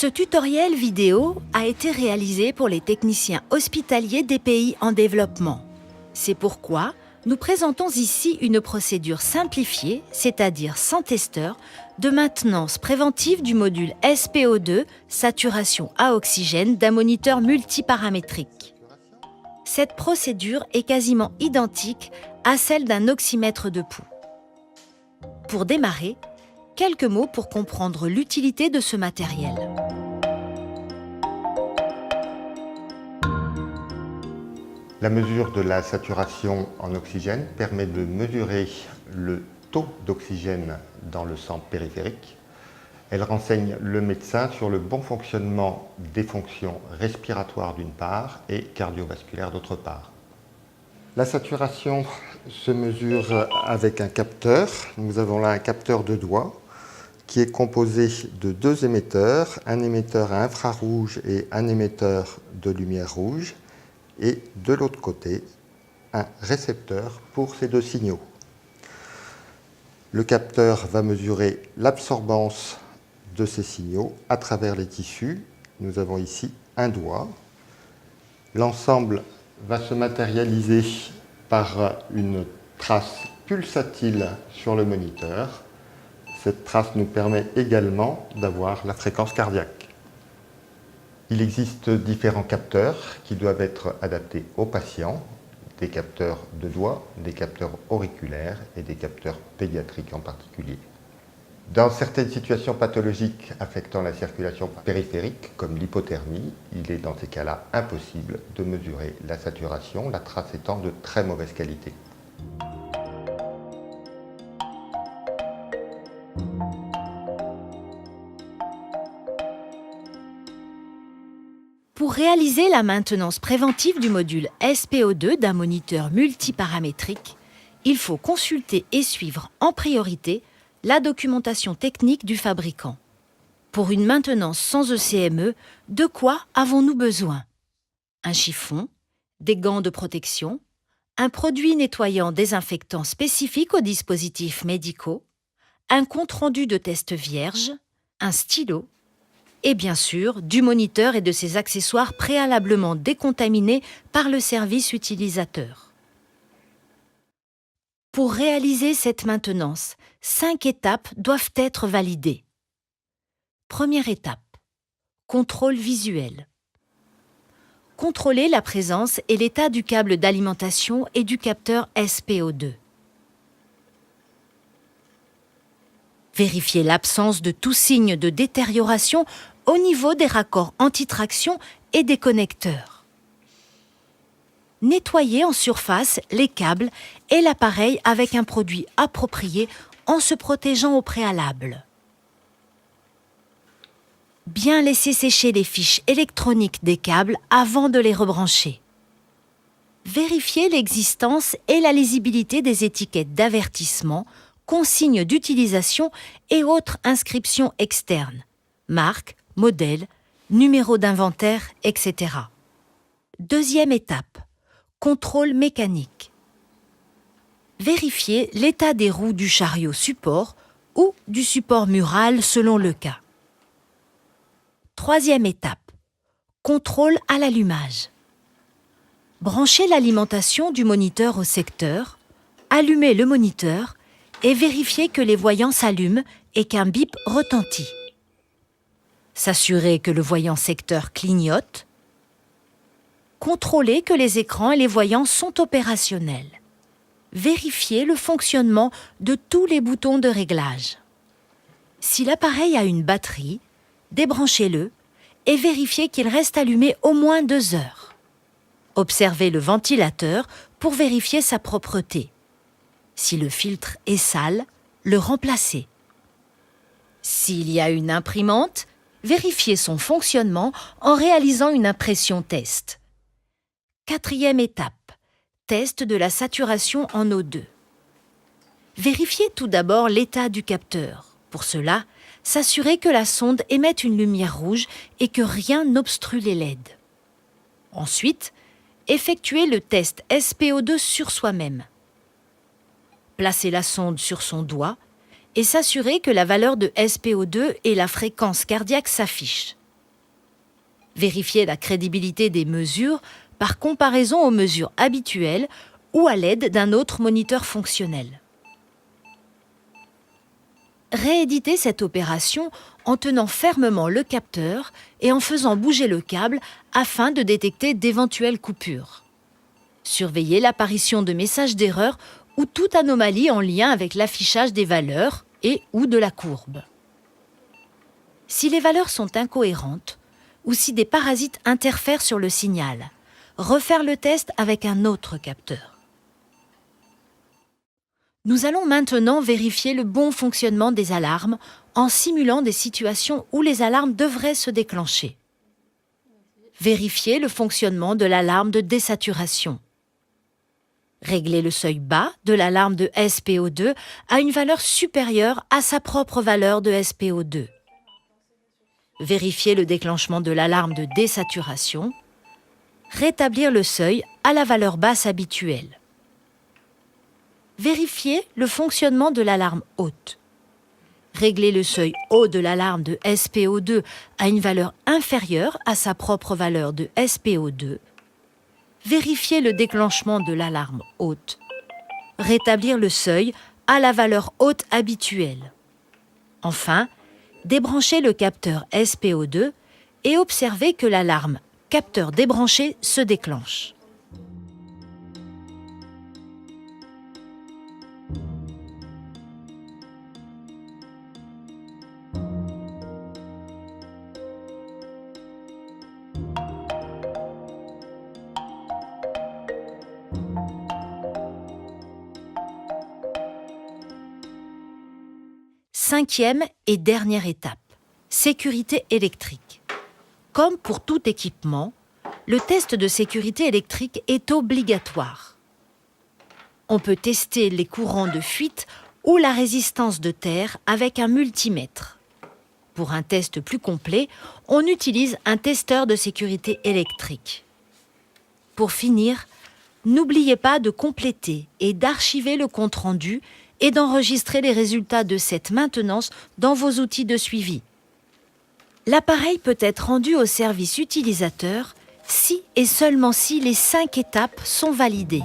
Ce tutoriel vidéo a été réalisé pour les techniciens hospitaliers des pays en développement. C'est pourquoi nous présentons ici une procédure simplifiée, c'est-à-dire sans testeur, de maintenance préventive du module SPO2, saturation à oxygène d'un moniteur multiparamétrique. Cette procédure est quasiment identique à celle d'un oxymètre de pouls. Pour démarrer, quelques mots pour comprendre l'utilité de ce matériel. La mesure de la saturation en oxygène permet de mesurer le taux d'oxygène dans le sang périphérique. Elle renseigne le médecin sur le bon fonctionnement des fonctions respiratoires d'une part et cardiovasculaires d'autre part. La saturation se mesure avec un capteur. Nous avons là un capteur de doigt qui est composé de deux émetteurs, un émetteur à infrarouge et un émetteur de lumière rouge, et de l'autre côté, un récepteur pour ces deux signaux. Le capteur va mesurer l'absorbance de ces signaux à travers les tissus. Nous avons ici un doigt. L'ensemble va se matérialiser par une trace pulsatile sur le moniteur. Cette trace nous permet également d'avoir la fréquence cardiaque. Il existe différents capteurs qui doivent être adaptés aux patients, des capteurs de doigts, des capteurs auriculaires et des capteurs pédiatriques en particulier. Dans certaines situations pathologiques affectant la circulation périphérique, comme l'hypothermie, il est dans ces cas-là impossible de mesurer la saturation, la trace étant de très mauvaise qualité. Pour réaliser la maintenance préventive du module SPO2 d'un moniteur multiparamétrique, il faut consulter et suivre en priorité la documentation technique du fabricant. Pour une maintenance sans ECME, de quoi avons-nous besoin? Un chiffon, des gants de protection, un produit nettoyant désinfectant spécifique aux dispositifs médicaux, un compte-rendu de test vierge, un stylo, et bien sûr, du moniteur et de ses accessoires préalablement décontaminés par le service utilisateur. Pour réaliser cette maintenance, 5 étapes doivent être validées. Première étape, contrôle visuel. Contrôler la présence et l'état du câble d'alimentation et du capteur SPO2. Vérifier l'absence de tout signe de détérioration au niveau des raccords anti-traction et des connecteurs. Nettoyer en surface les câbles et l'appareil avec un produit approprié en se protégeant au préalable. Bien laisser sécher les fiches électroniques des câbles avant de les rebrancher. Vérifier l'existence et la lisibilité des étiquettes d'avertissement, consignes d'utilisation et autres inscriptions externes, marque, modèle, numéro d'inventaire, etc. Deuxième étape, contrôle mécanique. Vérifier l'état des roues du chariot support ou du support mural selon le cas. Troisième étape, contrôle à l'allumage. Brancher l'alimentation du moniteur au secteur, allumer le moniteur et vérifier que les voyants s'allument et qu'un bip retentit. S'assurer que le voyant secteur clignote. Contrôler que les écrans et les voyants sont opérationnels. Vérifier le fonctionnement de tous les boutons de réglage. Si l'appareil a une batterie, débranchez-le et vérifiez qu'il reste allumé au moins 2 heures. Observez le ventilateur pour vérifier sa propreté. Si le filtre est sale, le remplacez. S'il y a une imprimante, vérifiez son fonctionnement en réalisant une impression test. Quatrième étape, test de la saturation en O2. Vérifiez tout d'abord l'état du capteur. Pour cela, s'assurez que la sonde émette une lumière rouge et que rien n'obstrue les LED. Ensuite, effectuez le test SPO2 sur soi-même. Placez la sonde sur son doigt et s'assurer que la valeur de SPO2 et la fréquence cardiaque s'affichent. Vérifiez la crédibilité des mesures par comparaison aux mesures habituelles ou à l'aide d'un autre moniteur fonctionnel. Rééditez cette opération en tenant fermement le capteur et en faisant bouger le câble afin de détecter d'éventuelles coupures. Surveillez l'apparition de messages d'erreur ou toute anomalie en lien avec l'affichage des valeurs et ou de la courbe. Si les valeurs sont incohérentes ou si des parasites interfèrent sur le signal, refaire le test avec un autre capteur. Nous allons maintenant vérifier le bon fonctionnement des alarmes en simulant des situations où les alarmes devraient se déclencher. Vérifiez le fonctionnement de l'alarme de désaturation. Réglez le seuil bas de l'alarme de SPO2 à une valeur supérieure à sa propre valeur de SPO2. Vérifiez le déclenchement de l'alarme de désaturation. Rétablir le seuil à la valeur basse habituelle. Vérifiez le fonctionnement de l'alarme haute. Réglez le seuil haut de l'alarme de SPO2 à une valeur inférieure à sa propre valeur de SPO2. Vérifiez le déclenchement de l'alarme haute. Rétablir le seuil à la valeur haute habituelle. Enfin, débranchez le capteur SPO2 et observez que l'alarme capteur débranché se déclenche. Cinquième et dernière étape, sécurité électrique. Comme pour tout équipement, le test de sécurité électrique est obligatoire. On peut tester les courants de fuite ou la résistance de terre avec un multimètre. Pour un test plus complet, on utilise un testeur de sécurité électrique. Pour finir, n'oubliez pas de compléter et d'archiver le compte-rendu et d'enregistrer les résultats de cette maintenance dans vos outils de suivi. L'appareil peut être rendu au service utilisateur si et seulement si les 5 étapes sont validées.